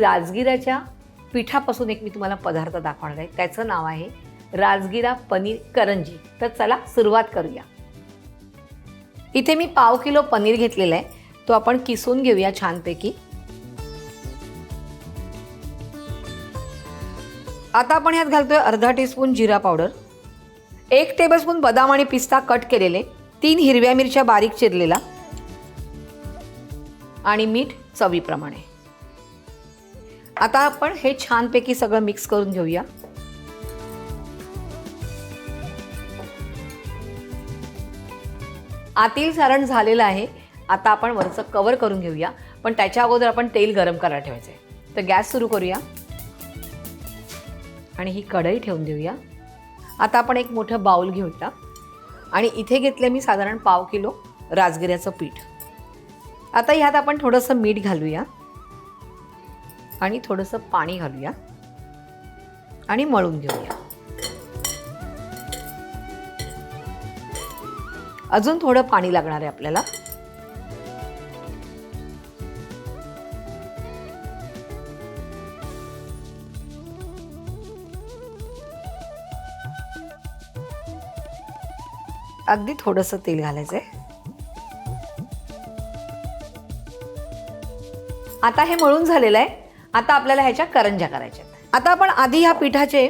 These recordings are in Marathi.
राजगिराच्या पिठापासून एक मी तुम्हाला पदार्थ दाखवणार आहे. त्याचं नाव आहे राजगिरा पनीर करंजी. तर चला सुरुवात करूया. इथे मी पाव किलो पनीर घेतलेला आहे. तो आपण किसून घेऊया छानपैकी. आता आपण ह्यात घालतोय अर्धा टीस्पून जिरा पावडर, 1 टेबलस्पून बदाम आणि पिस्ता कट केलेले, 3 हिरव्या मिरच्या बारीक चिरलेला आणि मीठ चवीप्रमाणे. आता आपण हे छानपैकी सगळं मिक्स करून घेऊया. आतील सारण झालेलं आहे. आता आपण वरचं कव्हर करून घेऊया, पण त्याच्या अगोदर आपण तेल गरम करायला ठेवायचं आहे. तर गॅस सुरू करूया आणि ही कढई ठेवून देऊया. आता आपण एक मोठं बाउल घेऊया आणि इथे घेतलं मी साधारण पाव किलो राजगिऱ्याचं पीठ. आता ह्यात आपण थोडंसं मीठ घालूया आणि थोडंसं पाणी घालूया आणि मळून घेऊया. अजून थोडं पाणी लागणार आहे आपल्याला. अगदी थोडंसं तेल घालायचं आहे. आता हे मळून झालेलं आहे. आता आपल्याला ह्याच्या करंज्या करायच्या आहेत. आता आपण आधी ह्या पिठाचे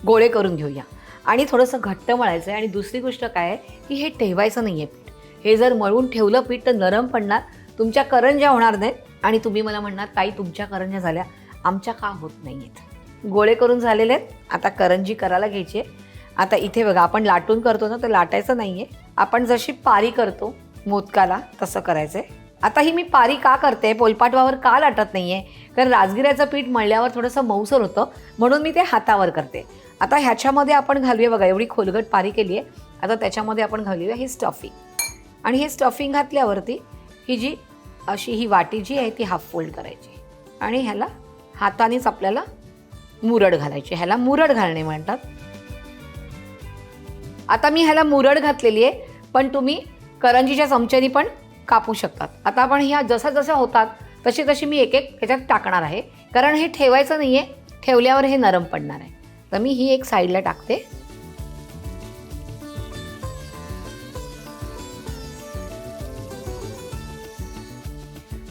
गोळे करून घेऊया आणि थोडंसं घट्ट मळायचं आहे. आणि दुसरी गोष्ट काय आहे की हे ठेवायचं नाही आहे पीठ. हे जर मळून ठेवलं पीठ तर नरम पडणार, तुमच्या करंज्या होणार नाहीत आणि तुम्ही मला म्हणणार ताई तुमच्या करंज्या झाल्या, आमच्या का होत नाही आहेत. गोळे करून झालेले आहेत. आता करंजी करायला घ्यायची आहे. आता इथे बघा, आपण लाटून करतो ना, तर लाटायचं नाही आहे. आपण जशी पारी करतो मोदकाला तसं करायचं आहे. आता ही मी पारी का करते, पोलपाटवावर का लाटत नाही आहे, कारण राजगिऱ्याचं पीठ मळल्यावर थोडंसं मऊसर होतं, म्हणून मी ते हातावर करते. आता ह्याच्यामध्ये आपण घालूया, बघा एवढी खोलगट पारी केली आहे. आता त्याच्यामध्ये आपण घालूया ही स्टफिंग. आणि हे स्टफिंग घातल्यावरती ही जी अशी ही वाटी जी आहे ती हाफ फोल्ड करायची आणि ह्याला हातानेच आपल्याला मुरड घालायची. ह्याला मुरड घालणे म्हणतात. आता मी ह्याला मुरड घातलेली आहे, पण तुम्ही करंजीच्या चमच्यानी पण कापू शकतात. आता आपण ह्या जसं जसं होतात तशी तशी मी एक एक ह्याच्यात टाकणार आहे, कारण हे ठेवायचं नाही आहे. ठेवल्यावर हे नरम पडणार आहे. तर मी ही एक साईडला टाकते.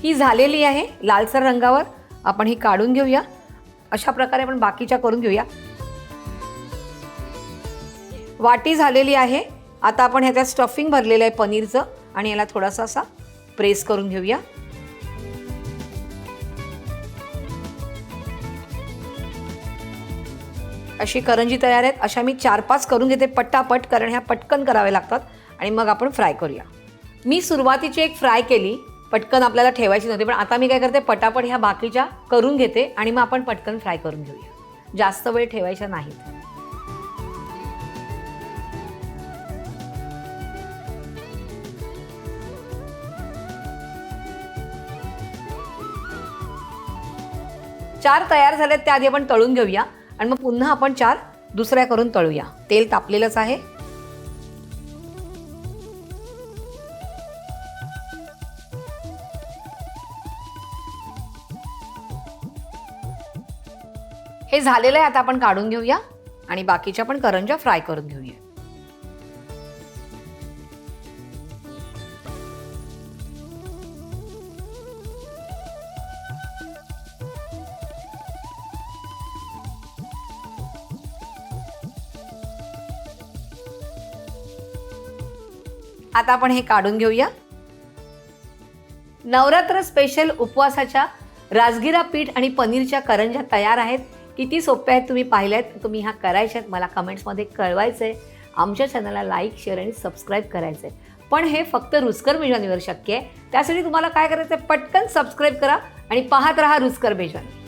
ही झालेली आहे लालसर रंगावर. आपण ही काढून घेऊया. अशा प्रकारे आपण बाकीच्या करून घेऊया. वाटी झालेली आहे. आता आपण ह्याच्यात स्टफिंग भरलेलं आहे पनीरचं आणि याला थोडासा असा प्रेस करून घेऊया. अशी करंजी तयार आहेत. अशा मी 4-5 करून घेते पटापट, कारण ह्या पटकन कराव्या लागतात आणि मग आपण फ्राय करूया. मी सुरुवातीची एक फ्राय केली, पटकन आपल्याला ठेवायची नव्हती, पण आता मी काय करते पटापट ह्या बाकीच्या करून घेते आणि मग आपण पटकन फ्राय करून घेऊया. जास्त वेळ ठेवायच्या नाहीत. चार तयार झालेत, त्याआधी आपण तळून घेऊया आणि मग पुन्हा आपण 4 दुसऱ्या करून तळूया. तेल तापलेलंच आहे. हे झालेलं आहे. आता आपण काढून घेऊया आणि बाकीच्या पण करंज्या फ्राय करून घेऊया. आता आपण हे काढून घेऊया. नवरात्र स्पेशल उपवासाच्या राजगिरा पीठ आणि पनीरच्या करंज्या तयार आहेत. किती सोप्या आहेत तुम्ही पाहिल्यात. तुम्ही ह्या करायच्या आहेत, मला कमेंट्समध्ये कळवायचं आहे. आमच्या चॅनलला लाईक, शेअर आणि सबस्क्राईब करायचं आहे. पण हे फक्त रुचकर मेजवानीवर शक्य आहे. त्यासाठी तुम्हाला काय करायचं आहे, पटकन सबस्क्राईब करा आणि पाहत राहा रुचकर मेजवानी.